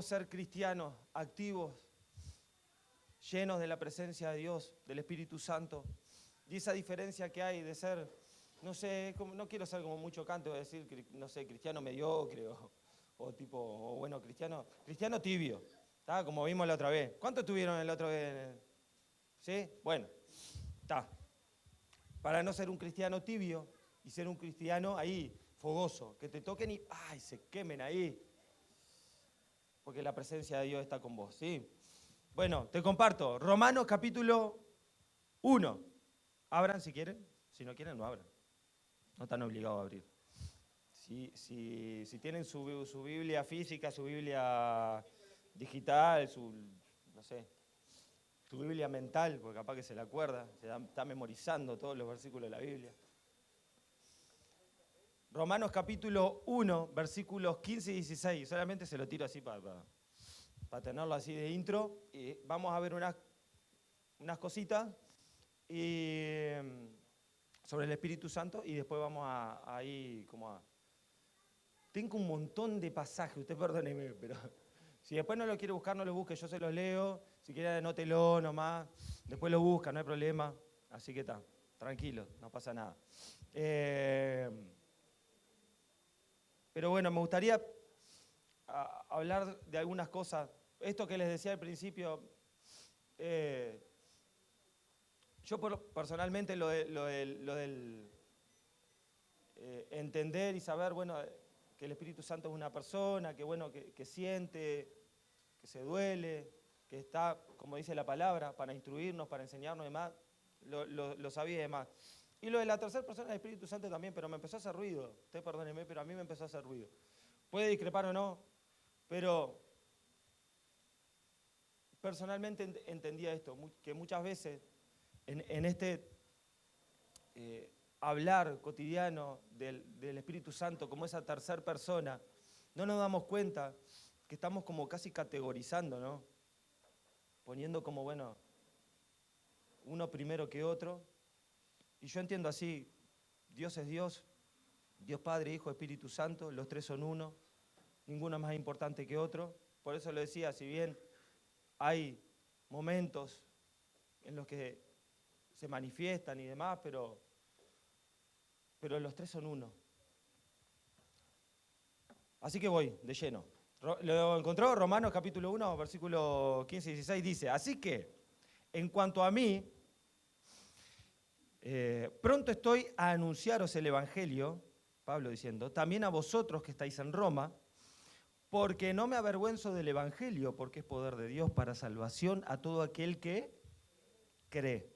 queremos ser cristianos activos, llenos de la presencia de Dios, del Espíritu Santo, y esa diferencia que hay de ser, no sé, no quiero ser como mucho canto, decir, no sé, cristiano mediocre o tipo, o bueno, cristiano tibio, ¿tá? Como vimos la otra vez. ¿Cuántos tuvieron la otra vez? ¿Sí? Bueno, está. Para no ser un cristiano tibio y ser un cristiano ahí, fogoso, que te toquen y ¡ay! Se quemen ahí. Porque la presencia de Dios está con vos, ¿sí? Bueno, te comparto. Romanos capítulo 1. Abran si quieren. Si no quieren, no abran. No están obligados a abrir. Si tienen su Biblia física, su Biblia digital, no sé, su Biblia mental, porque capaz que se la acuerda, está memorizando todos los versículos de la Biblia. Romanos capítulo 1, versículos 15 y 16. Solamente se lo tiro así para tenerlo así de intro. Y vamos a ver unas cositas sobre el Espíritu Santo y después vamos a ir como a... Tengo un montón de pasajes, usted perdóneme, pero si después no lo quiere buscar, no lo busque, yo se los leo. Si quiere, anótelo nomás. Después lo busca, no hay problema. Así que está, tranquilo, no pasa nada. Pero bueno, me gustaría hablar de algunas cosas. Esto que les decía al principio, yo personalmente lo del entender y saber, bueno, que el Espíritu Santo es una persona, que bueno, que siente, que se duele, que está, como dice la palabra, para instruirnos, para enseñarnos y demás, lo sabía y demás. Y lo de la tercera persona del Espíritu Santo también, pero me empezó a hacer ruido. Usted perdóneme, pero a mí me empezó a hacer ruido. Puede discrepar o no, pero personalmente entendía esto, que muchas veces en este hablar cotidiano del Espíritu Santo como esa tercera persona, no nos damos cuenta que estamos como casi categorizando, ¿no? Poniendo como, bueno, uno primero que otro. Y yo entiendo así, Dios es Dios, Dios Padre, Hijo, Espíritu Santo, los tres son uno, ninguno es más importante que otro. Por eso lo decía, si bien hay momentos en los que se manifiestan y demás, pero los tres son uno. Así que voy de lleno. ¿Lo encontró? Romanos capítulo 1, versículo 15 y 16 dice, así que, en cuanto a mí, pronto estoy a anunciaros el Evangelio, Pablo diciendo, también a vosotros que estáis en Roma, porque no me avergüenzo del Evangelio, porque es poder de Dios para salvación a todo aquel que cree.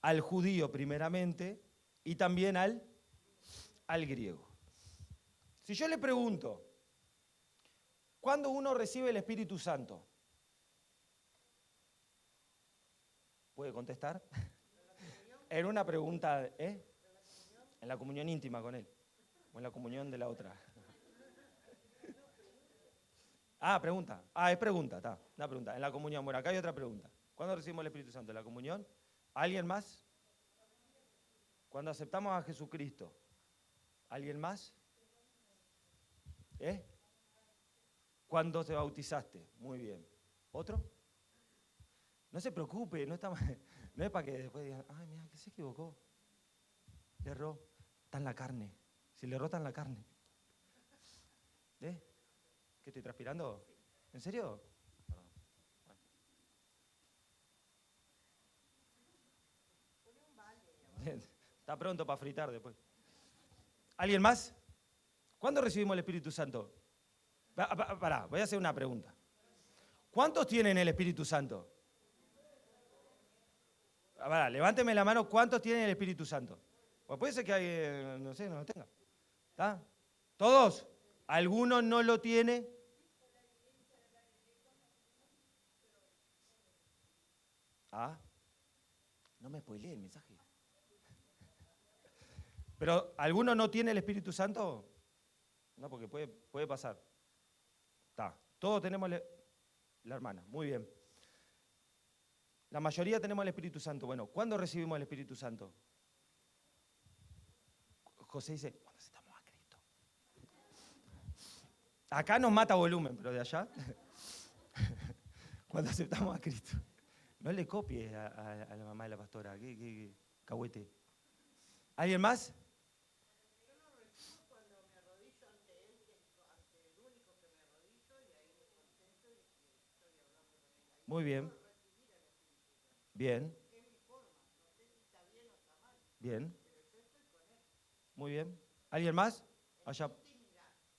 Al judío primeramente y también al griego. Si yo le pregunto, ¿cuándo uno recibe el Espíritu Santo? ¿Puede contestar? En una pregunta, ¿eh? En la comunión íntima con Él. O en la comunión de la otra. Pregunta. Es pregunta, está. Una pregunta. En la comunión. Bueno, acá hay otra pregunta. ¿Cuándo recibimos el Espíritu Santo? ¿En la comunión? ¿Alguien más? Cuando aceptamos a Jesucristo. ¿Alguien más? ¿Cuándo te bautizaste? Muy bien. ¿Otro? No se preocupe, no es para que después digan, ay, mira, que se equivocó. Le erró. Está en la carne. Si le erró, está en la carne. ¿Qué estoy transpirando? ¿En serio? Perdón. Bueno. Está pronto para fritar después. ¿Alguien más? ¿Cuándo recibimos el Espíritu Santo? Pará, voy a hacer una pregunta. ¿Cuántos tienen el Espíritu Santo? Levánteme la mano, ¿cuántos tienen el Espíritu Santo? Pues puede ser que alguien, no sé, no lo tenga. ¿Está? ¿Todos? ¿Alguno no lo tiene? No me spoileé el mensaje. ¿Pero alguno no tiene el Espíritu Santo? No, porque puede pasar. Está. Todos tenemos la hermana, muy bien. La mayoría tenemos el Espíritu Santo. Bueno, ¿cuándo recibimos el Espíritu Santo? José dice, cuando aceptamos a Cristo. Acá nos mata volumen, pero de allá. Cuando aceptamos a Cristo. No le copie a la mamá de la pastora. ¿Qué cahuete? ¿Alguien más? Muy bien. Bien. Bien. Muy bien. ¿Alguien más? Allá.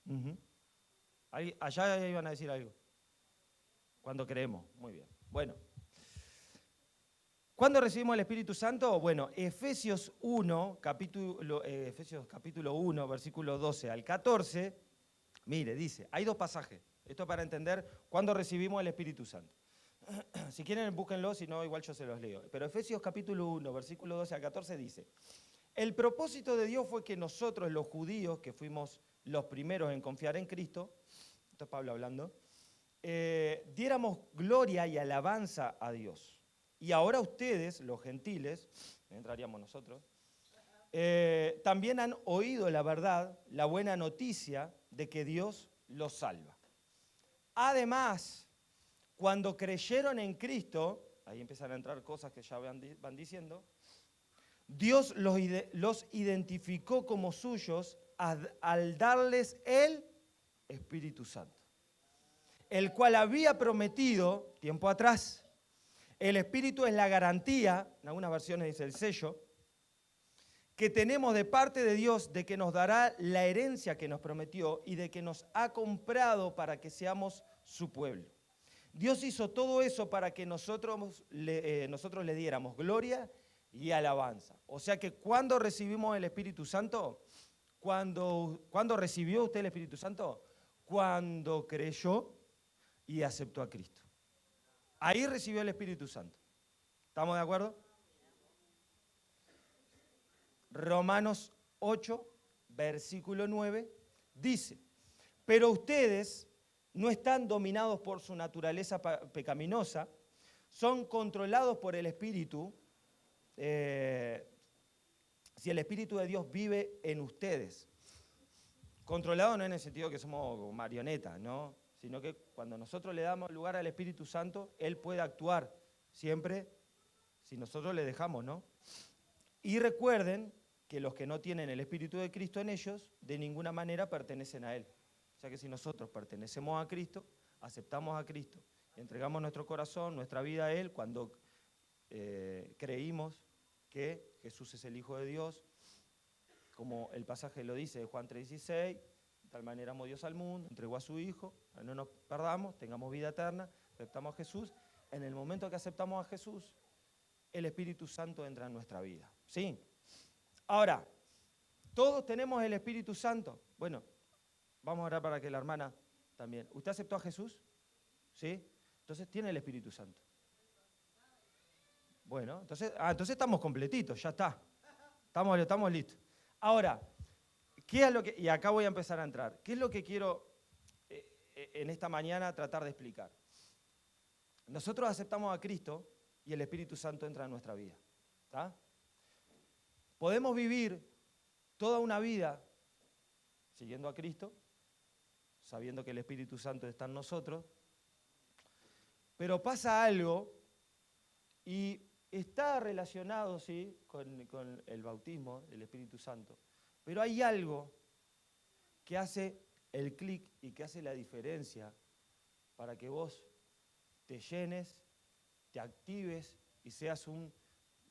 Uh-huh. Allá iban a decir algo. Cuando creemos. Muy bien. Bueno. ¿Cuándo recibimos el Espíritu Santo? Bueno, Efesios capítulo 1, versículo 12 al 14, mire, dice, hay dos pasajes. Esto para entender cuándo recibimos el Espíritu Santo. Si quieren, búsquenlo, si no, igual yo se los leo. Pero Efesios capítulo 1, versículo 12 al 14 dice, el propósito de Dios fue que nosotros, los judíos, que fuimos los primeros en confiar en Cristo, esto es Pablo hablando, diéramos gloria y alabanza a Dios. Y ahora ustedes, los gentiles, entraríamos nosotros, también han oído la verdad, la buena noticia de que Dios los salva. Además, cuando creyeron en Cristo, ahí empiezan a entrar cosas que ya van diciendo, Dios los identificó como suyos al darles el Espíritu Santo, el cual había prometido tiempo atrás. El Espíritu es la garantía, en algunas versiones dice el sello, que tenemos de parte de Dios de que nos dará la herencia que nos prometió y de que nos ha comprado para que seamos su pueblo. Dios hizo todo eso para que nosotros le diéramos gloria y alabanza. O sea que cuando recibimos el Espíritu Santo, ¿cuándo recibió usted el Espíritu Santo? Cuando creyó y aceptó a Cristo. Ahí recibió el Espíritu Santo. ¿Estamos de acuerdo? Romanos 8, versículo 9, dice, pero ustedes no están dominados por su naturaleza pecaminosa, son controlados por el Espíritu, si el Espíritu de Dios vive en ustedes. Controlado no en el sentido que somos marionetas, ¿no? Sino que cuando nosotros le damos lugar al Espíritu Santo, Él puede actuar siempre si nosotros le dejamos, ¿no? Y recuerden que los que no tienen el Espíritu de Cristo en ellos, de ninguna manera pertenecen a Él. O sea que si nosotros pertenecemos a Cristo, aceptamos a Cristo, y entregamos nuestro corazón, nuestra vida a Él, cuando creímos que Jesús es el Hijo de Dios, como el pasaje lo dice de Juan 3:16, de tal manera amó Dios al mundo, entregó a su Hijo, no nos perdamos, tengamos vida eterna, aceptamos a Jesús. En el momento que aceptamos a Jesús, el Espíritu Santo entra en nuestra vida. ¿Sí? Ahora, ¿todos tenemos el Espíritu Santo? Bueno, vamos a orar para que la hermana también. ¿Usted aceptó a Jesús? ¿Sí? Entonces tiene el Espíritu Santo. Bueno, entonces estamos completitos, ya está. Estamos listos. Ahora, ¿qué es lo que, y acá voy a empezar a entrar, qué es lo que quiero en esta mañana tratar de explicar? Nosotros aceptamos a Cristo y el Espíritu Santo entra en nuestra vida. ¿Está? Podemos vivir toda una vida siguiendo a Cristo, sabiendo que el Espíritu Santo está en nosotros, pero pasa algo y está relacionado, sí, con el bautismo del Espíritu Santo, pero hay algo que hace el clic y que hace la diferencia para que vos te llenes, te actives y seas un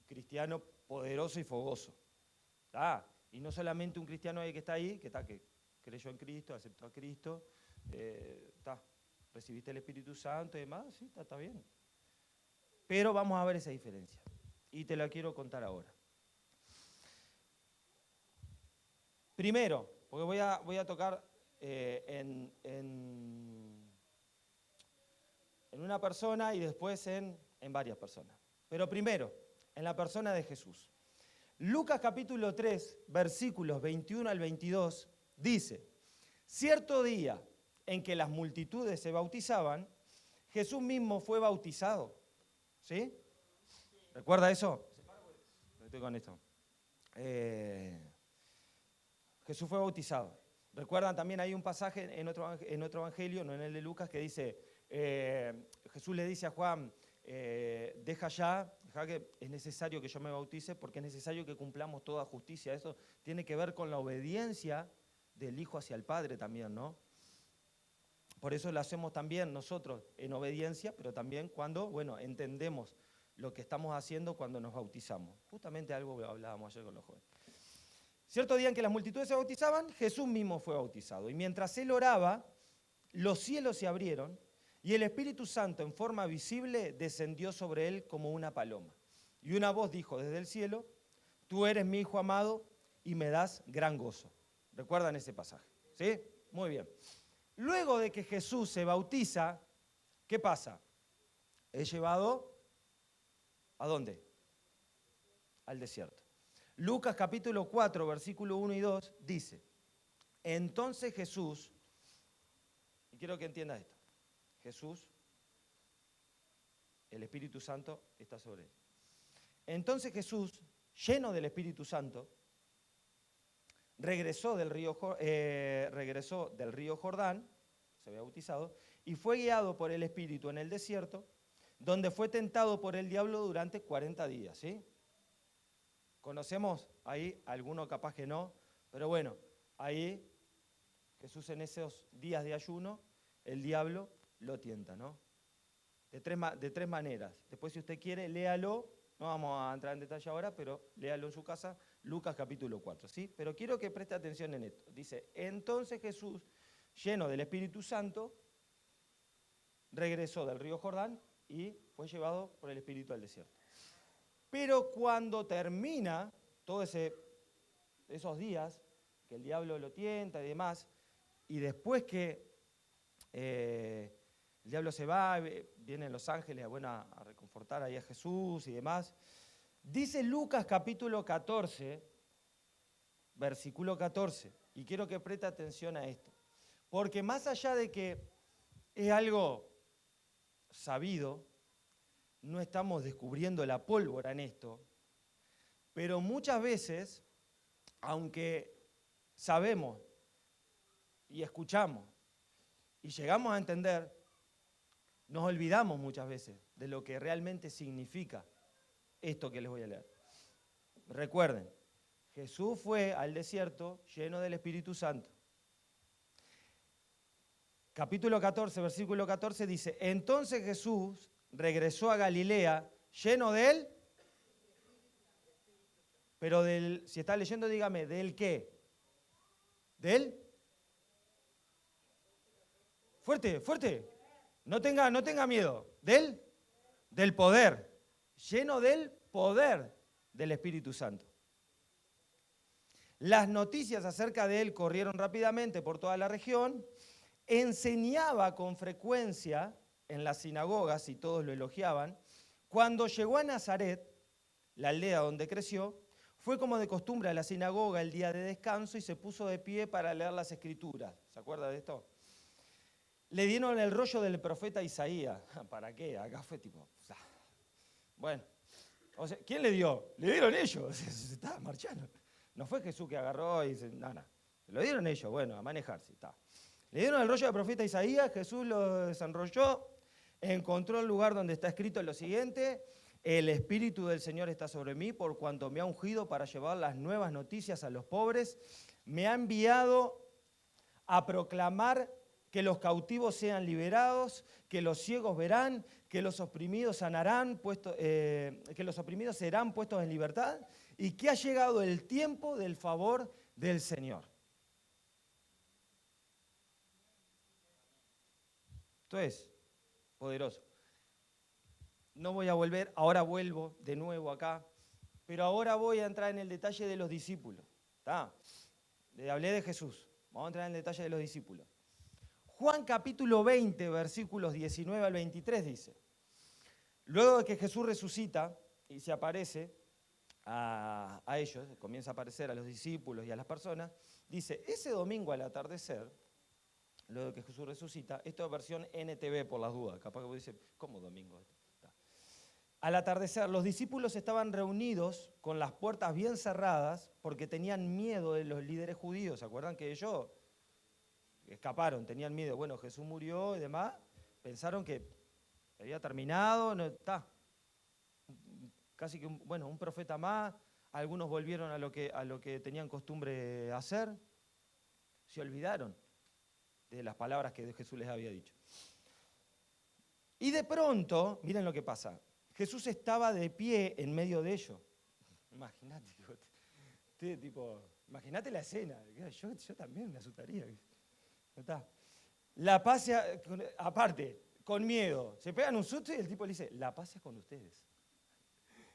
cristiano poderoso y fogoso. ¿Tá? Y no solamente un cristiano que está ahí, que creyó en Cristo, aceptó a Cristo, recibiste el Espíritu Santo y demás, sí, está bien. Pero vamos a ver esa diferencia. Y te la quiero contar ahora. Primero, porque voy a tocar en una persona y después en varias personas. Pero primero, en la persona de Jesús. Lucas capítulo 3, versículos 21 al 22, dice, cierto día en que las multitudes se bautizaban, Jesús mismo fue bautizado. ¿Sí? ¿Recuerda eso? Estoy con esto. Jesús fue bautizado. Recuerdan también hay un pasaje en otro evangelio, no en el de Lucas, que dice, Jesús le dice a Juan, deja que es necesario que yo me bautice porque es necesario que cumplamos toda justicia. Eso tiene que ver con la obediencia del Hijo hacia el Padre también, ¿no? Por eso lo hacemos también nosotros en obediencia, pero también cuando, bueno, entendemos lo que estamos haciendo cuando nos bautizamos. Justamente algo que hablábamos ayer con los jóvenes. Cierto día en que las multitudes se bautizaban, Jesús mismo fue bautizado. Y mientras él oraba, los cielos se abrieron y el Espíritu Santo en forma visible descendió sobre él como una paloma. Y una voz dijo desde el cielo, tú eres mi Hijo amado y me das gran gozo. ¿Recuerdan ese pasaje? ¿Sí? Muy bien. Luego de que Jesús se bautiza, ¿qué pasa? Es llevado, ¿a dónde? Al desierto. Lucas capítulo 4, versículo 1 y 2 dice, entonces Jesús, y quiero que entiendas esto, Jesús, el Espíritu Santo está sobre él. Entonces Jesús, lleno del Espíritu Santo, regresó del río Jordán, se había bautizado, y fue guiado por el Espíritu en el desierto, donde fue tentado por el diablo durante 40 días, ¿sí? Conocemos ahí, algunos capaz que no, pero bueno, ahí Jesús en esos días de ayuno, el diablo lo tienta, ¿no? De tres maneras. Después si usted quiere, léalo, no vamos a entrar en detalle ahora, pero léalo en su casa, Lucas capítulo 4, ¿sí? Pero quiero que preste atención en esto. Dice, entonces Jesús, lleno del Espíritu Santo, regresó del río Jordán y fue llevado por el Espíritu al desierto. Pero cuando termina todos esos días, que el diablo lo tienta y demás, y después que el diablo se va, vienen los ángeles a reconfortar ahí a Jesús y demás, dice Lucas capítulo 14, versículo 14, y quiero que preste atención a esto, porque más allá de que es algo sabido, no estamos descubriendo la pólvora en esto, pero muchas veces, aunque sabemos y escuchamos y llegamos a entender, nos olvidamos muchas veces de lo que realmente significa esto que les voy a leer. Recuerden, Jesús fue al desierto lleno del Espíritu Santo. Capítulo 14, versículo 14 dice, entonces Jesús regresó a Galilea lleno de él, pero si está leyendo, dígame, ¿del qué? ¿Del? Fuerte, fuerte. No tenga miedo. Del poder. Lleno del poder del Espíritu Santo. Las noticias acerca de él corrieron rápidamente por toda la región. Enseñaba con frecuencia en las sinagogas y todos lo elogiaban. Cuando llegó a Nazaret, la aldea donde creció, fue como de costumbre a la sinagoga el día de descanso y se puso de pie para leer las Escrituras. ¿Se acuerda de esto? Le dieron el rollo del profeta Isaías. ¿Para qué? Acá fue tipo... Bueno, o sea, ¿quién le dio? Le dieron ellos, se estaba marchando. No fue Jesús que agarró y dice, no, lo dieron ellos, bueno, a manejarse, está. Le dieron el rollo del profeta Isaías, Jesús lo desenrolló, encontró el lugar donde está escrito lo siguiente, el Espíritu del Señor está sobre mí por cuanto me ha ungido para llevar las nuevas noticias a los pobres, me ha enviado a proclamar que los cautivos sean liberados, que los ciegos verán, que los oprimidos que los oprimidos serán puestos en libertad y que ha llegado el tiempo del favor del Señor. Esto es poderoso. No voy a volver, ahora vuelvo de nuevo acá, pero ahora voy a entrar en el detalle de los discípulos. ¿Está? Le hablé de Jesús, vamos a entrar en el detalle de los discípulos. Juan capítulo 20, versículos 19 al 23 dice, luego de que Jesús resucita y se aparece a ellos, comienza a aparecer a los discípulos y a las personas, dice, ese domingo al atardecer, luego de que Jesús resucita, esto es versión NTV por las dudas, capaz que vos dices, ¿cómo domingo? Al atardecer, los discípulos estaban reunidos con las puertas bien cerradas porque tenían miedo de los líderes judíos. ¿Se acuerdan que ellos escaparon, tenían miedo. Bueno, Jesús murió y demás, pensaron que había terminado, no está. Casi que, un profeta más, algunos volvieron a lo que tenían costumbre hacer, se olvidaron de las palabras que Jesús les había dicho. Y de pronto, miren lo que pasa, Jesús estaba de pie en medio de ellos. Imagínate, imagínate la escena, yo también me asustaría. Está. La paz, aparte, con miedo, se pegan un susto y el tipo le dice, la paz sea con ustedes.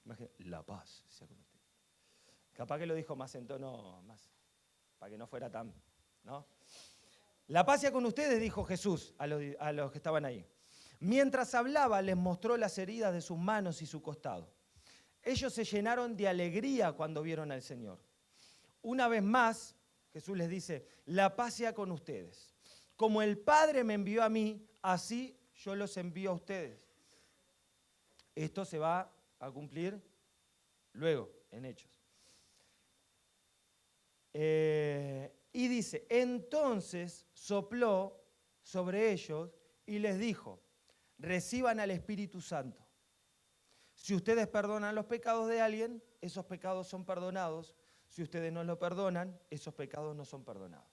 Imagínate, la paz sea con ustedes. Capaz que lo dijo más en tono, más, para que no fuera tan, ¿no? La paz sea con ustedes, dijo Jesús a los que estaban ahí. Mientras hablaba, les mostró las heridas de sus manos y su costado. Ellos se llenaron de alegría cuando vieron al Señor. Una vez más, Jesús les dice, la paz sea con ustedes. Como el Padre me envió a mí, así yo los envío a ustedes. Esto se va a cumplir luego, en Hechos. Y dice, entonces sopló sobre ellos y les dijo, reciban al Espíritu Santo. Si ustedes perdonan los pecados de alguien, esos pecados son perdonados. Si ustedes no lo perdonan, esos pecados no son perdonados.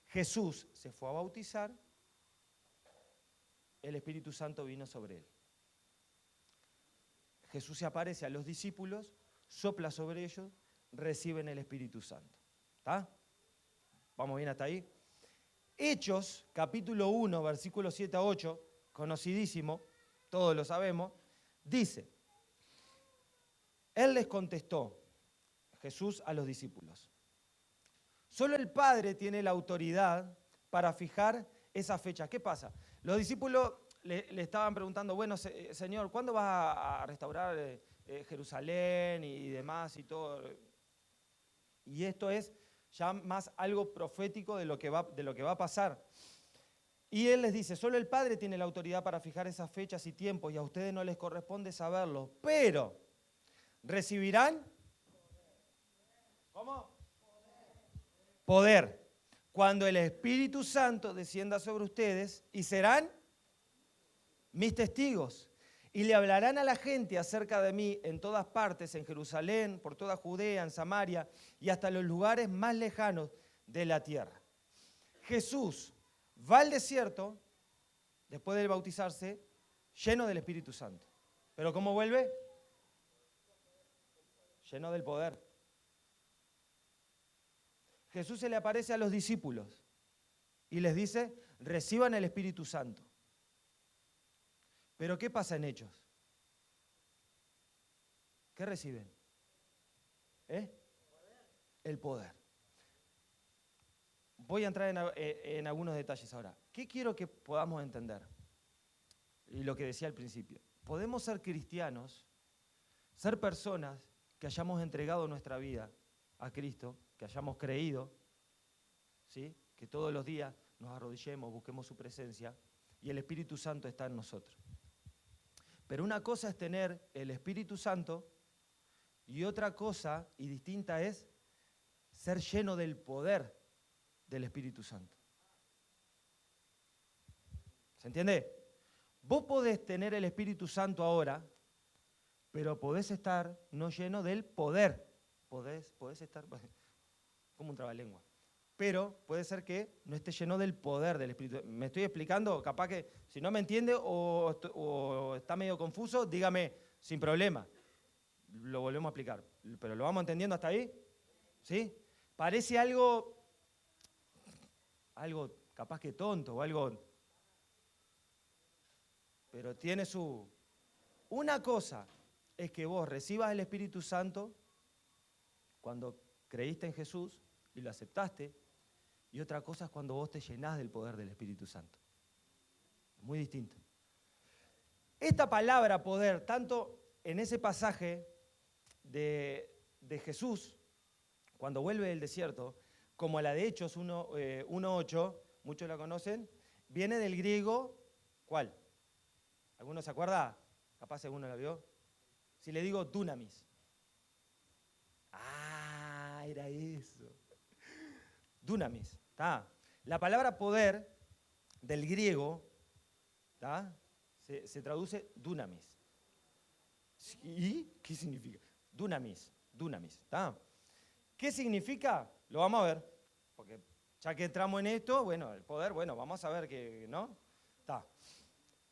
Jesús se fue a bautizar, el Espíritu Santo vino sobre él. Jesús se aparece a los discípulos, sopla sobre ellos, reciben el Espíritu Santo. ¿Está? ¿Vamos bien hasta ahí? Hechos, capítulo 1, versículos 7 a 8, conocidísimo, todos lo sabemos, dice, Él les contestó, Jesús a los discípulos, solo el Padre tiene la autoridad para fijar esa fecha. ¿Qué pasa? Los discípulos le estaban preguntando, bueno, Señor, ¿cuándo vas a restaurar Jerusalén y demás y todo? Y esto es ya más algo profético de lo que va a pasar. Y Él les dice, solo el Padre tiene la autoridad para fijar esas fechas y tiempos y a ustedes no les corresponde saberlo, pero recibirán, ¿cómo? Poder. Cuando el Espíritu Santo descienda sobre ustedes y serán mis testigos. Y le hablarán a la gente acerca de mí en todas partes, en Jerusalén, por toda Judea, en Samaria y hasta los lugares más lejanos de la tierra. Jesús va al desierto, después de bautizarse, lleno del Espíritu Santo. ¿Pero cómo vuelve? Lleno del poder. Jesús se le aparece a los discípulos y les dice, reciban el Espíritu Santo. Pero ¿qué pasa en Hechos? ¿Qué reciben? El poder. Voy a entrar en algunos detalles ahora. ¿Qué quiero que podamos entender? Y lo que decía al principio. Podemos ser cristianos, ser personas que hayamos entregado nuestra vida a Cristo, que hayamos creído, ¿sí? Que todos los días nos arrodillemos, busquemos su presencia y el Espíritu Santo está en nosotros. Pero una cosa es tener el Espíritu Santo y otra cosa y distinta es ser lleno del poder del Espíritu Santo. ¿Se entiende? Vos podés tener el Espíritu Santo ahora, pero podés estar no lleno del poder. Podés estar como un trabalengua. Pero puede ser que no esté lleno del poder del Espíritu. ¿Me estoy explicando? Capaz que si no me entiende o está medio confuso, dígame sin problema. Lo volvemos a explicar. ¿Pero lo vamos entendiendo hasta ahí? ¿Sí? Parece algo capaz que tonto o algo... Pero tiene su... Una cosa es que vos recibas el Espíritu Santo cuando creíste en Jesús y lo aceptaste, y otra cosa es cuando vos te llenás del poder del Espíritu Santo. Muy distinto. Esta palabra poder, tanto en ese pasaje de Jesús, cuando vuelve del desierto, como la de Hechos 1:8, muchos la conocen, viene del griego, ¿cuál? ¿Alguno se acuerda? Capaz alguno la vio. Si le digo dunamis. Ah, era eso. Dunamis, ¿está? La palabra poder del griego, ¿tá? Se traduce dunamis. ¿Y qué significa? Dunamis, ¿tá? ¿Qué significa? Lo vamos a ver, porque ya que entramos en esto, bueno, el poder, bueno, vamos a ver que, ¿no? Está.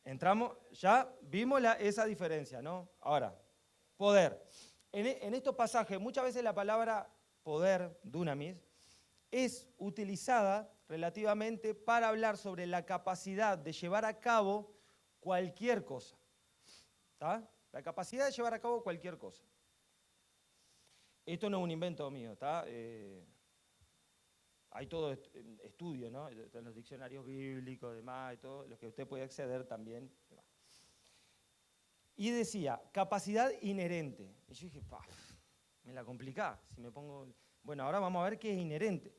Entramos, ya vimos esa diferencia, ¿no? Ahora, poder. En estos pasajes, muchas veces la palabra poder, dunamis, es utilizada relativamente para hablar sobre la capacidad de llevar a cabo cualquier cosa. ¿Está? La capacidad de llevar a cabo cualquier cosa. Esto no es un invento mío, ¿está? Hay todo estudio, ¿no? En los diccionarios bíblicos, demás, y todo, los que usted puede acceder también. Y decía, capacidad inherente. Y yo dije, me la complicá, si me pongo... Bueno, ahora vamos a ver qué es inherente.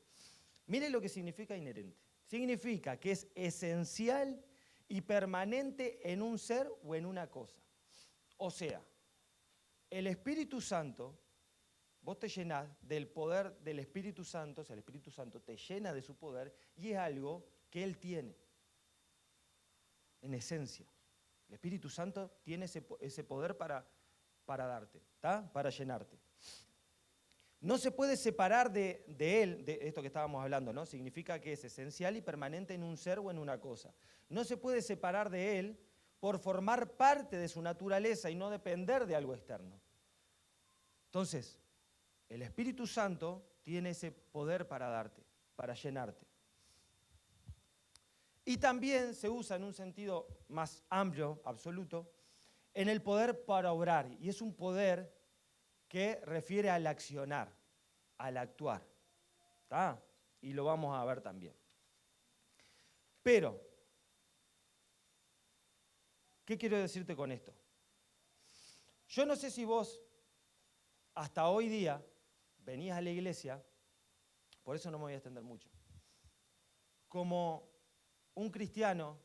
Mire lo que significa inherente. Significa que es esencial y permanente en un ser o en una cosa. O sea, el Espíritu Santo, vos te llenás del poder del Espíritu Santo, o sea, el Espíritu Santo te llena de su poder y es algo que Él tiene, en esencia. El Espíritu Santo tiene ese poder para darte, ¿está? Para llenarte. No se puede separar de Él, de esto que estábamos hablando, ¿no? Significa que es esencial y permanente en un ser o en una cosa. No se puede separar de Él por formar parte de su naturaleza y no depender de algo externo. Entonces, el Espíritu Santo tiene ese poder para darte, para llenarte. Y también se usa en un sentido más amplio, absoluto, en el poder para obrar. Y es un poder que refiere al accionar, al actuar. ¿Está? Y lo vamos a ver también. Pero, ¿qué quiero decirte con esto? Yo no sé si vos, hasta hoy día, venís a la iglesia, por eso no me voy a extender mucho, como un cristiano,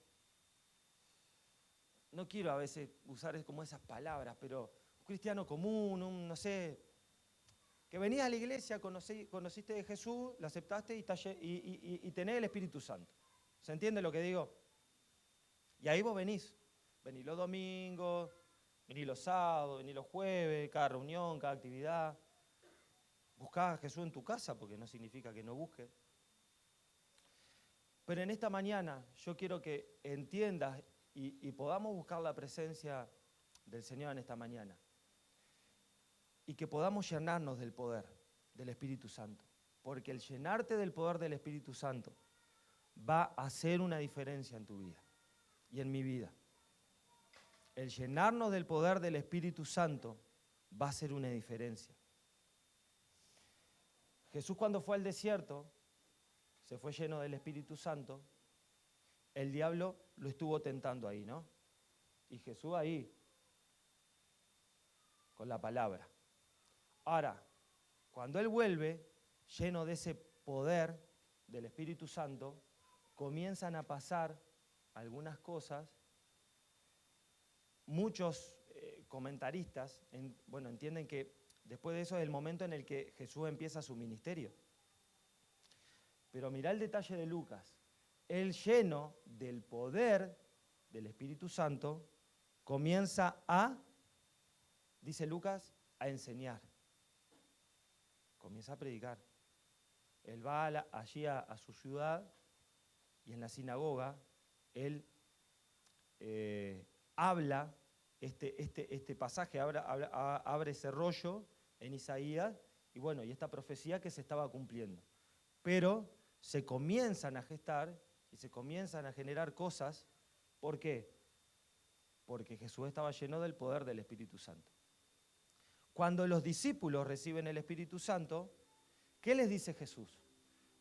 no quiero a veces usar como esas palabras, pero un cristiano común, no sé, que venías a la iglesia, conociste de Jesús, lo aceptaste y tenés el Espíritu Santo. ¿Se entiende lo que digo? Y ahí vos venís los domingos, venís los sábados, venís los jueves, cada reunión, cada actividad. Buscás a Jesús en tu casa, porque no significa que no busques. Pero en esta mañana yo quiero que entiendas y podamos buscar la presencia del Señor en esta mañana. Y que podamos llenarnos del poder del Espíritu Santo. Porque el llenarte del poder del Espíritu Santo va a hacer una diferencia en tu vida y en mi vida. El llenarnos del poder del Espíritu Santo va a hacer una diferencia. Jesús, cuando fue al desierto, se fue lleno del Espíritu Santo, el diablo lo estuvo tentando ahí, ¿no? Y Jesús ahí, con la palabra. Ahora, cuando Él vuelve, lleno de ese poder del Espíritu Santo, comienzan a pasar algunas cosas. Muchos comentaristas, entienden que después de eso es el momento en el que Jesús empieza su ministerio. Pero mirá el detalle de Lucas. Él, lleno del poder del Espíritu Santo, comienza a, dice Lucas, a enseñar. Comienza a predicar. Él va allí a su ciudad y en la sinagoga él habla este pasaje, abre ese rollo en Isaías y esta profecía que se estaba cumpliendo. Pero se comienzan a gestar y se comienzan a generar cosas. ¿Por qué? Porque Jesús estaba lleno del poder del Espíritu Santo. Cuando los discípulos reciben el Espíritu Santo, ¿qué les dice Jesús?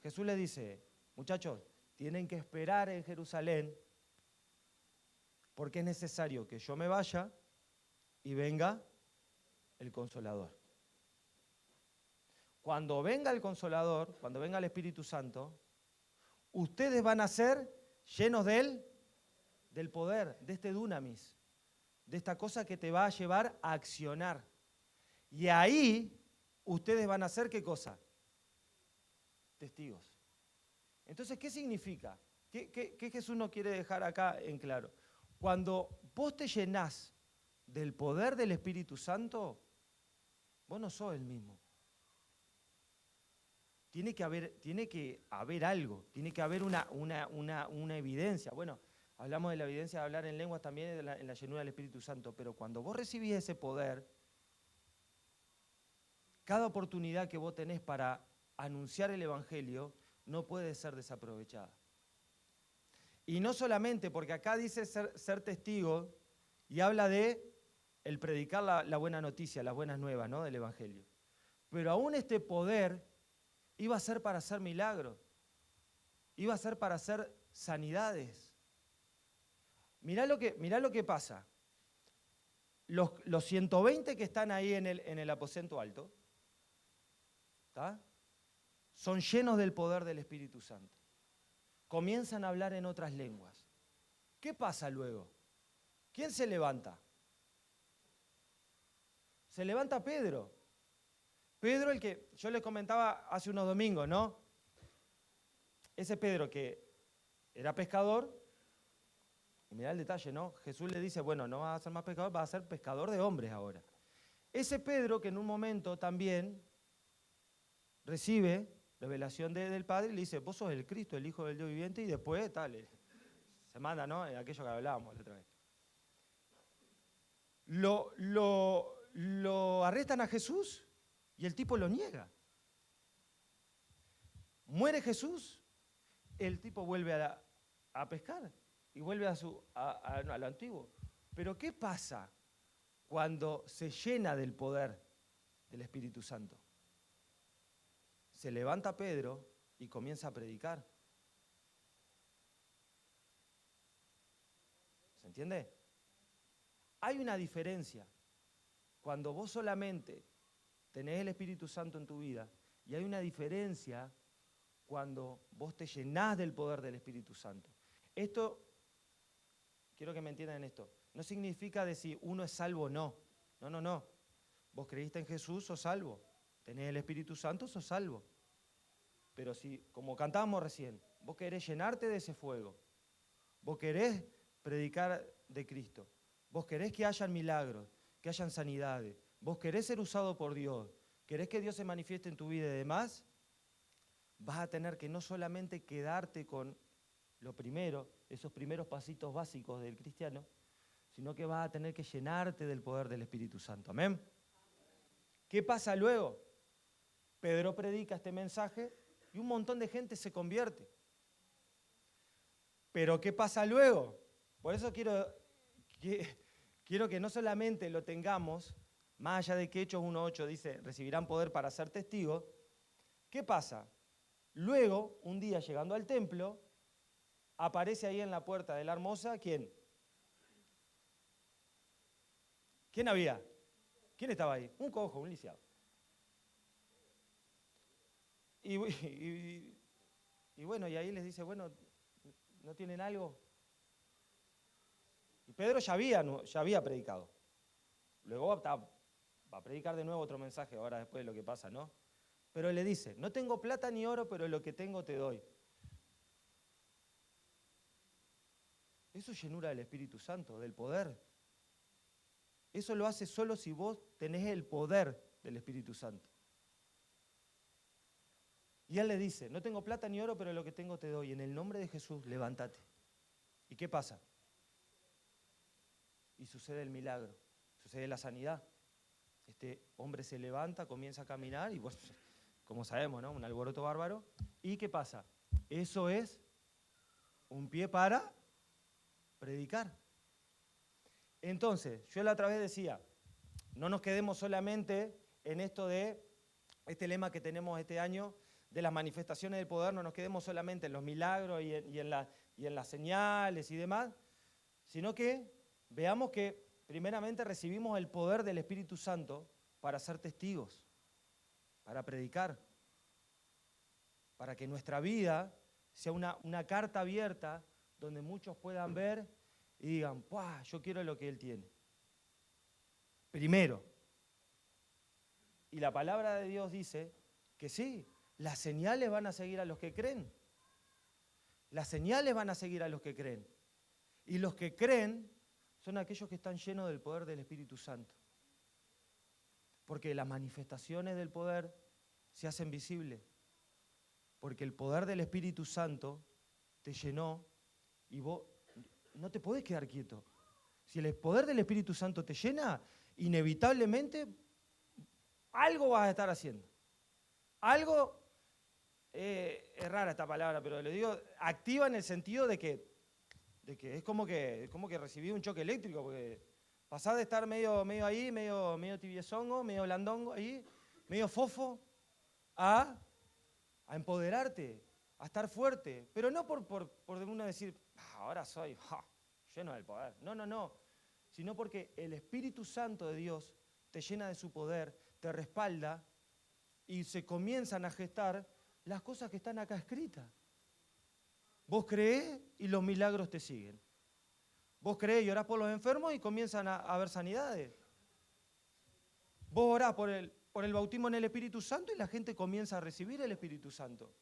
Jesús les dice, muchachos, tienen que esperar en Jerusalén porque es necesario que yo me vaya y venga el Consolador. Cuando venga el Consolador, cuando venga el Espíritu Santo, ustedes van a ser llenos de él, del poder, de este dunamis, de esta cosa que te va a llevar a accionar. Y ahí ustedes van a ser, ¿qué cosa? Testigos. Entonces, ¿qué significa? ¿Qué Jesús nos quiere dejar acá en claro? Cuando vos te llenás del poder del Espíritu Santo, vos no sos el mismo. Tiene que haber algo, tiene que haber una evidencia. Bueno, hablamos de la evidencia de hablar en lenguas también en la llenura del Espíritu Santo, pero cuando vos recibís ese poder, cada oportunidad que vos tenés para anunciar el Evangelio no puede ser desaprovechada. Y no solamente, porque acá dice ser testigo y habla de el predicar la buena noticia, las buenas nuevas, ¿no?, del Evangelio. Pero aún este poder iba a ser para hacer milagros, iba a ser para hacer sanidades. Mirá lo que pasa. Los 120 que están ahí en el aposento alto, ¿tá?, son llenos del poder del Espíritu Santo. Comienzan a hablar en otras lenguas. ¿Qué pasa luego? ¿Quién se levanta? Se levanta Pedro. Pedro, el que yo les comentaba hace unos domingos, ¿no? Ese Pedro que era pescador, y mirá el detalle, ¿no? Jesús le dice, bueno, no vas a ser más pescador, vas a ser pescador de hombres ahora. Ese Pedro que en un momento también recibe revelación del Padre y le dice, vos sos el Cristo, el Hijo del Dios viviente, y después, tal, se manda, ¿no?, en aquello que hablábamos la otra vez. Lo arrestan a Jesús y el tipo lo niega. Muere Jesús, el tipo vuelve a pescar y vuelve a lo antiguo. Pero ¿qué pasa cuando se llena del poder del Espíritu Santo? Se levanta Pedro y comienza a predicar. ¿Se entiende? Hay una diferencia cuando vos solamente tenés el Espíritu Santo en tu vida, y hay una diferencia cuando vos te llenás del poder del Espíritu Santo. Esto, quiero que me entiendan en esto, no significa de si uno es salvo o no. No. Vos creíste en Jesús, sos salvo. Tenés el Espíritu Santo, sos salvo. Pero si, como cantábamos recién, vos querés llenarte de ese fuego, vos querés predicar de Cristo, vos querés que hayan milagros, que hayan sanidades, vos querés ser usado por Dios, querés que Dios se manifieste en tu vida y demás, vas a tener que no solamente quedarte con lo primero, esos primeros pasitos básicos del cristiano, sino que vas a tener que llenarte del poder del Espíritu Santo. ¿Amén? ¿Qué pasa luego? Pedro predica este mensaje y un montón de gente se convierte. Pero ¿qué pasa luego? Por eso quiero que no solamente lo tengamos, más allá de que Hechos 1:8 dice, recibirán poder para ser testigos. ¿Qué pasa? Luego, un día llegando al templo, aparece ahí en la puerta de la Hermosa, ¿quién? ¿Quién había? ¿Quién estaba ahí? Un cojo, un lisiado. Y bueno, y ahí les dice, bueno, ¿no tienen algo? Y Pedro ya había predicado. Luego va a predicar de nuevo otro mensaje, ahora después de lo que pasa, ¿no? Pero le dice, no tengo plata ni oro, pero lo que tengo te doy. Eso es llenura del Espíritu Santo, del poder. Eso lo hace solo si vos tenés el poder del Espíritu Santo. Y él le dice, no tengo plata ni oro, pero lo que tengo te doy. En el nombre de Jesús, levántate. ¿Y qué pasa? Y sucede el milagro, sucede la sanidad. Este hombre se levanta, comienza a caminar y, bueno, como sabemos, ¿no?, un alboroto bárbaro. ¿Y qué pasa? Eso es un pie para predicar. Entonces, yo la otra vez decía, no nos quedemos solamente en esto de este lema que tenemos este año, de las manifestaciones del poder, no nos quedemos solamente en los milagros y en las señales y demás, sino que veamos que primeramente recibimos el poder del Espíritu Santo para ser testigos, para predicar, para que nuestra vida sea una carta abierta donde muchos puedan ver y digan, ¡puah! Yo quiero lo que Él tiene. Primero. Y la palabra de Dios dice que sí, las señales van a seguir a los que creen. Las señales van a seguir a los que creen. Y los que creen son aquellos que están llenos del poder del Espíritu Santo. Porque las manifestaciones del poder se hacen visibles. Porque el poder del Espíritu Santo te llenó y vos no te podés quedar quieto. Si el poder del Espíritu Santo te llena, inevitablemente algo vas a estar haciendo. Algo, es rara esta palabra, pero le digo, activa en el sentido de que es como que recibí un choque eléctrico, porque pasás de estar medio ahí, medio tibiezongo, medio blandongo ahí, medio fofo, a empoderarte, a estar fuerte. Pero no por uno decir, ahora soy lleno del poder. No. Sino porque el Espíritu Santo de Dios te llena de su poder, te respalda y se comienzan a gestar las cosas que están acá escritas. Vos creés y los milagros te siguen. Vos creés y orás por los enfermos y comienzan a haber sanidades. Vos orás por el bautismo en el Espíritu Santo y la gente comienza a recibir el Espíritu Santo.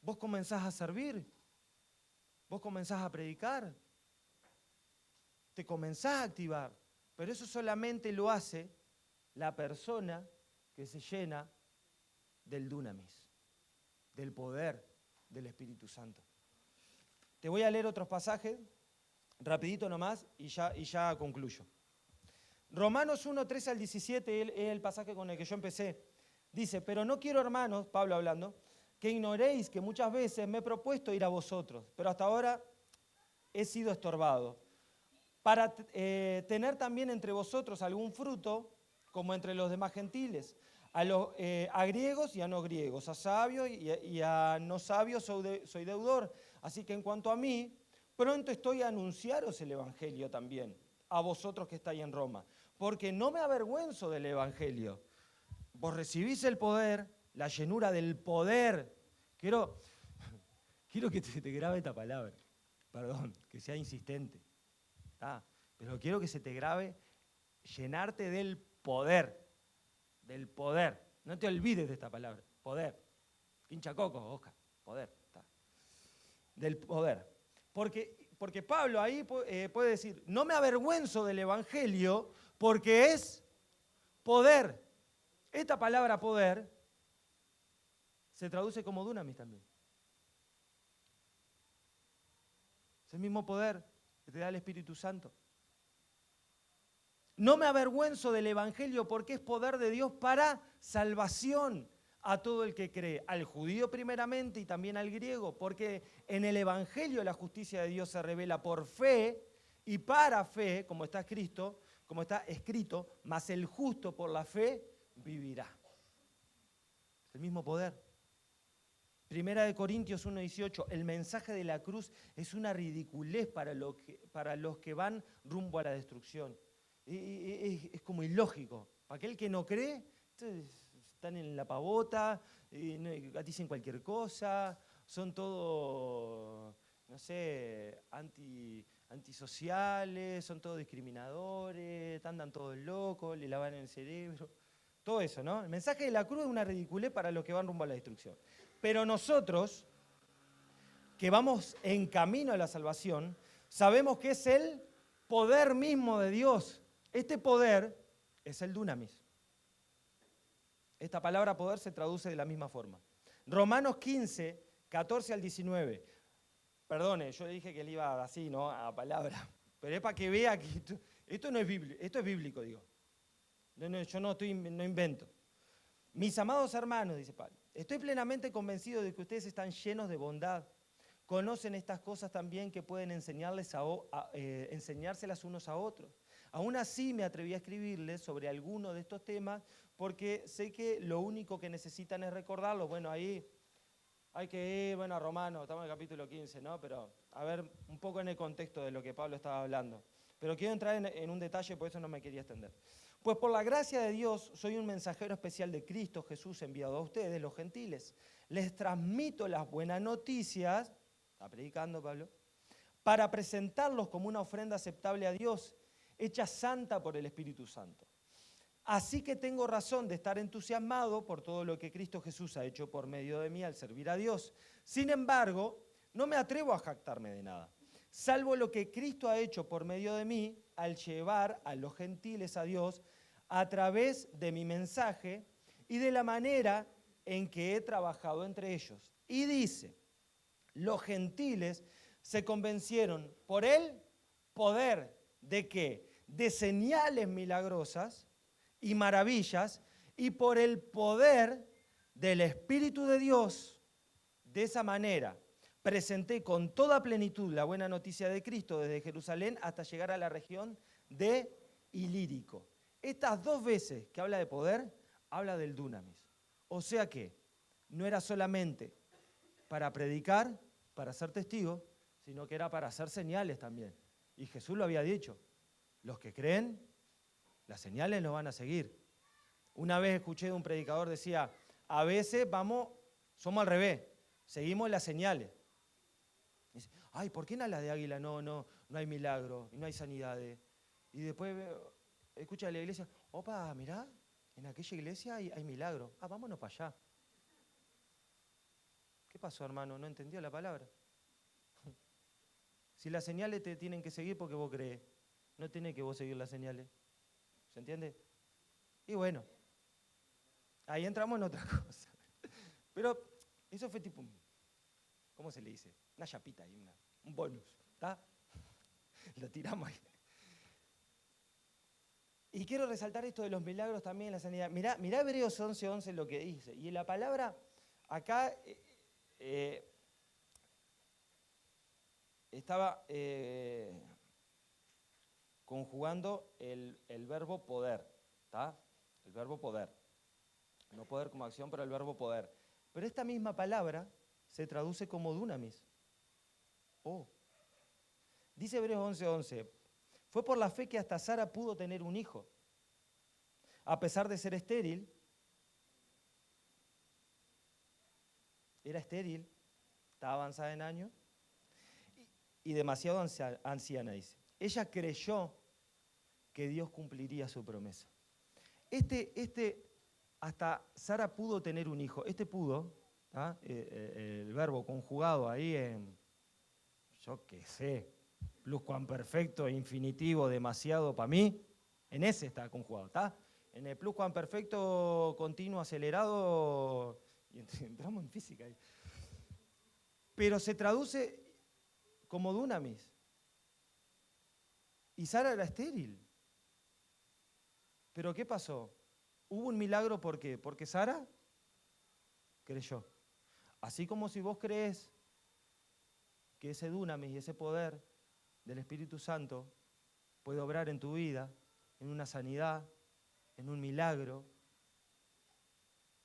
Vos comenzás a servir. Vos comenzás a predicar. Te comenzás a activar. Pero eso solamente lo hace la persona que se llena del dunamis, del poder del Espíritu Santo. Te voy a leer otros pasajes, rapidito nomás, y ya concluyo. Romanos 1, 13 al 17 es el pasaje con el que yo empecé. Dice, pero no quiero, hermanos, Pablo hablando, que ignoréis que muchas veces me he propuesto ir a vosotros, pero hasta ahora he sido estorbado, para tener también entre vosotros algún fruto, como entre los demás gentiles, a griegos y a no griegos, a sabios y a no sabios soy deudor. Así que en cuanto a mí, pronto estoy a anunciaros el Evangelio también, a vosotros que estáis en Roma, porque no me avergüenzo del Evangelio. Vos recibís el poder, la llenura del poder. Quiero que te grabe esta palabra, perdón, que sea insistente. Pero quiero que se te grabe llenarte del poder. Del poder. No te olvides de esta palabra. Poder. Pincha coco, Oscar. Poder. Del poder. Porque Pablo ahí puede decir, no me avergüenzo del Evangelio porque es poder. Esta palabra poder se traduce como dunamis también. Es el mismo poder que te da el Espíritu Santo. No me avergüenzo del Evangelio porque es poder de Dios para salvación a todo el que cree, al judío primeramente y también al griego, porque en el Evangelio la justicia de Dios se revela por fe y para fe, como está escrito, mas el justo por la fe vivirá. Es el mismo poder. Primera de Corintios 1:18, el mensaje de la cruz es una ridiculez para los que van rumbo a la destrucción. Es como ilógico. Para aquel que no cree, están en la pavota, dicen cualquier cosa, son todos, no sé, antisociales, son todos discriminadores, andan todos locos, le lavan el cerebro. Todo eso, ¿no? El mensaje de la cruz es una ridiculez para los que van rumbo a la destrucción. Pero nosotros, que vamos en camino a la salvación, sabemos que es el poder mismo de Dios. Este poder es el dunamis. Esta palabra poder se traduce de la misma forma. Romanos 15, 14 al 19. Perdone, yo dije que él iba así, ¿no? A palabra. Pero es para que vea que esto no es bíblico, esto es bíblico, digo. Yo no invento. Mis amados hermanos, dice Pablo, estoy plenamente convencido de que ustedes están llenos de bondad. Conocen estas cosas también que pueden enseñárselas unos a otros. Aún así me atreví a escribirles sobre alguno de estos temas porque sé que lo único que necesitan es recordarlo. Bueno, ahí hay que ir, a Romanos, estamos en el capítulo 15, ¿no? Pero a ver un poco en el contexto de lo que Pablo estaba hablando. Pero quiero entrar en un detalle, por eso no me quería extender. Pues por la gracia de Dios soy un mensajero especial de Cristo Jesús enviado a ustedes, los gentiles. Les transmito las buenas noticias, está predicando Pablo, para presentarlos como una ofrenda aceptable a Dios, hecha santa por el Espíritu Santo. Así que tengo razón de estar entusiasmado por todo lo que Cristo Jesús ha hecho por medio de mí al servir a Dios. Sin embargo, no me atrevo a jactarme de nada, salvo lo que Cristo ha hecho por medio de mí al llevar a los gentiles a Dios a través de mi mensaje y de la manera en que he trabajado entre ellos. Y dice, los gentiles se convencieron por el poder de ¿qué? De señales milagrosas y maravillas y por el poder del Espíritu de Dios. De esa manera presenté con toda plenitud la buena noticia de Cristo desde Jerusalén hasta llegar a la región de Ilírico. Estas dos veces que habla de poder, habla del dunamis. O sea que no era solamente para predicar, para ser testigo, sino que era para hacer señales también. Y Jesús lo había dicho, los que creen, las señales nos van a seguir. Una vez escuché de un predicador, decía, a veces somos al revés, seguimos las señales. Dice, ay, ¿por qué en Alas de Águila no hay milagros y no hay sanidades? Y después escucha de la iglesia, opa, mirá, en aquella iglesia hay milagros. Ah, vámonos para allá. ¿Qué pasó, hermano? ¿No entendió la palabra? Si las señales te tienen que seguir porque vos crees, no tenés que vos seguir las señales. ¿Se entiende? Y bueno, ahí entramos en otra cosa. Pero eso fue tipo, ¿cómo se le dice? Una chapita ahí, un bonus, ¿está? Lo tiramos ahí. Y quiero resaltar esto de los milagros también en la sanidad. Mirá Hebreos 11:11 lo que dice. Y la palabra acá estaba conjugando el verbo poder, ¿está? El verbo poder. No poder como acción, pero el verbo poder. Pero esta misma palabra se traduce como dunamis. Dice Hebreos 11:11, fue por la fe que hasta Sara pudo tener un hijo. A pesar de ser estéril, era estéril, estaba avanzada en años y demasiado anciana, dice. Ella creyó que Dios cumpliría su promesa. Hasta Sara pudo tener un hijo. Pudo, el verbo conjugado ahí en, yo qué sé, pluscuamperfecto, infinitivo, demasiado para mí, en ese está conjugado, ¿está? En el pluscuamperfecto continuo acelerado, y entramos en física ahí. Pero se traduce como dunamis. Y Sara era estéril. ¿Pero qué pasó? Hubo un milagro, ¿por qué? Porque Sara creyó. Así como si vos crees que ese dunamis y ese poder del Espíritu Santo puede obrar en tu vida, en una sanidad, en un milagro,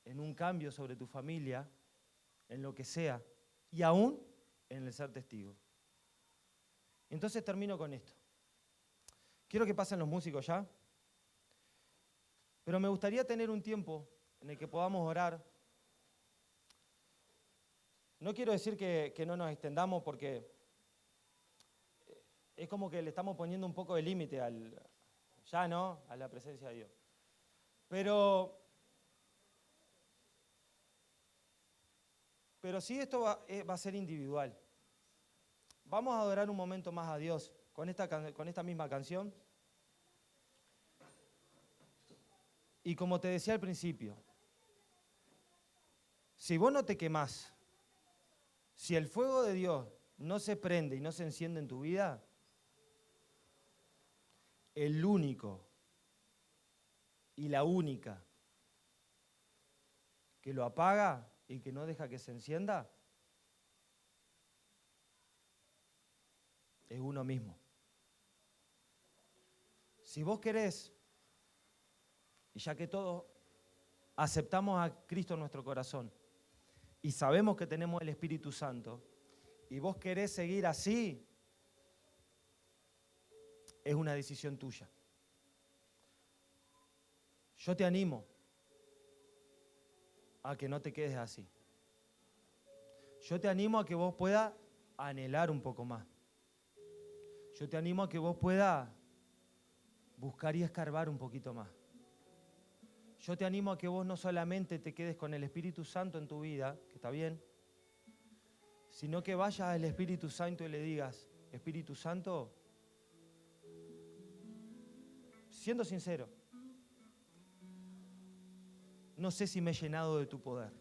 en un cambio sobre tu familia, en lo que sea, y aún en el ser testigo. Entonces termino con esto. Quiero que pasen los músicos ya, pero me gustaría tener un tiempo en el que podamos orar. No quiero decir que no nos extendamos porque es como que le estamos poniendo un poco de límite a la presencia de Dios. Pero sí esto va a ser individual. Vamos a adorar un momento más a Dios con esta misma canción. Y como te decía al principio, si vos no te quemás, si el fuego de Dios no se prende y no se enciende en tu vida, el único y la única que lo apaga y que no deja que se encienda es uno mismo. Si vos querés, y ya que todos aceptamos a Cristo en nuestro corazón y sabemos que tenemos el Espíritu Santo, y vos querés seguir así, es una decisión tuya. Yo te animo a que no te quedes así. Yo te animo a que vos puedas anhelar un poco más. Yo te animo a que vos puedas buscar y escarbar un poquito más. Yo te animo a que vos no solamente te quedes con el Espíritu Santo en tu vida, que está bien, sino que vayas al Espíritu Santo y le digas, Espíritu Santo, siendo sincero, no sé si me he llenado de tu poder.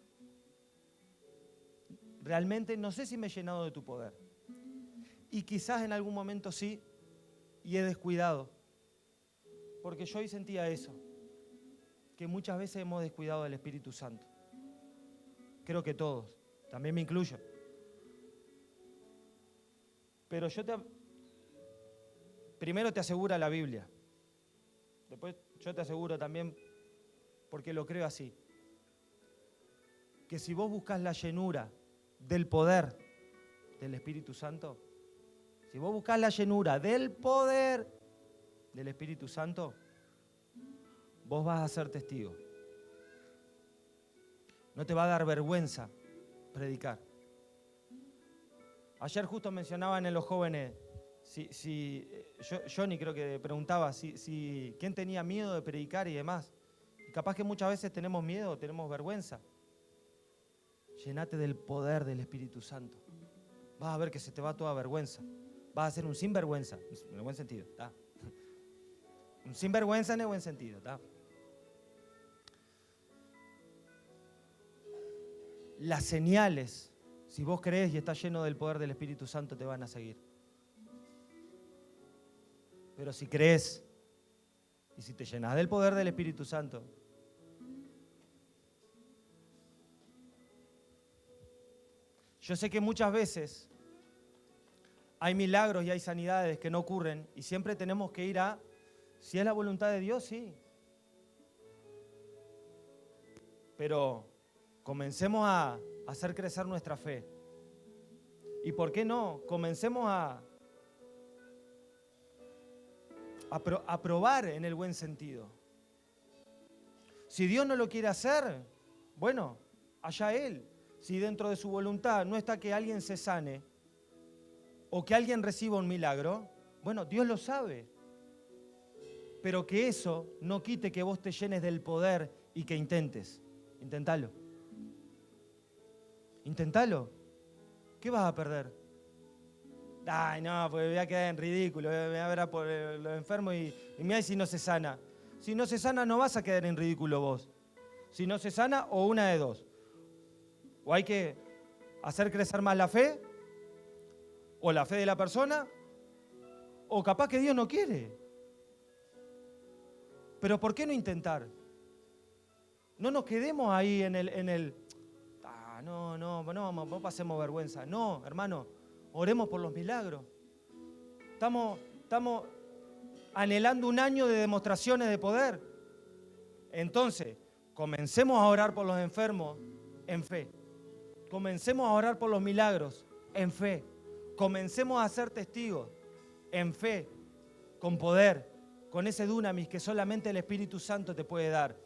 Realmente no sé si me he llenado de tu poder. Y quizás en algún momento sí, y he descuidado. Porque yo hoy sentía eso, que muchas veces hemos descuidado del Espíritu Santo. Creo que todos, también me incluyo. Pero primero te asegura la Biblia. Después yo te aseguro también, porque lo creo así, que si vos buscas la llenura del poder del Espíritu Santo, si vos buscas la llenura del poder del Espíritu Santo, vos vas a ser testigo. No te va a dar vergüenza predicar. Ayer justo mencionaban en los jóvenes, Johnny creo que preguntaba quién tenía miedo de predicar y demás. Y capaz que muchas veces tenemos miedo, tenemos vergüenza. Llenate del poder del Espíritu Santo. Vas a ver que se te va toda vergüenza. Vas a ser un sinvergüenza, en el buen sentido, ¿tá? Un sinvergüenza en el buen sentido, ¿tá? Las señales, si vos crees y estás lleno del poder del Espíritu Santo, te van a seguir. Pero si crees y si te llenas del poder del Espíritu Santo, yo sé que muchas veces hay milagros y hay sanidades que no ocurren y siempre tenemos que ir a, si es la voluntad de Dios, sí. Pero comencemos a hacer crecer nuestra fe. ¿Y por qué no? Comencemos a probar en el buen sentido. Si Dios no lo quiere hacer, bueno, allá Él. Si dentro de su voluntad no está que alguien se sane o que alguien reciba un milagro, bueno, Dios lo sabe. Pero que eso no quite que vos te llenes del poder y que intentes. Intentalo. Intentalo. ¿Qué vas a perder? Ay, no, porque voy a quedar en ridículo. Voy a ver por los enfermos y mira si no se sana. Si no se sana, no vas a quedar en ridículo vos. Si no se sana, o una de dos. O hay que hacer crecer más la fe, o la fe de la persona, o capaz que Dios no quiere. Pero ¿por qué no intentar? No nos quedemos ahí en el no pasemos vergüenza. No, hermano, oremos por los milagros. Estamos anhelando un año de demostraciones de poder. Entonces, comencemos a orar por los enfermos en fe. Comencemos a orar por los milagros en fe. Comencemos a ser testigos en fe, con poder, con ese dunamis que solamente el Espíritu Santo te puede dar.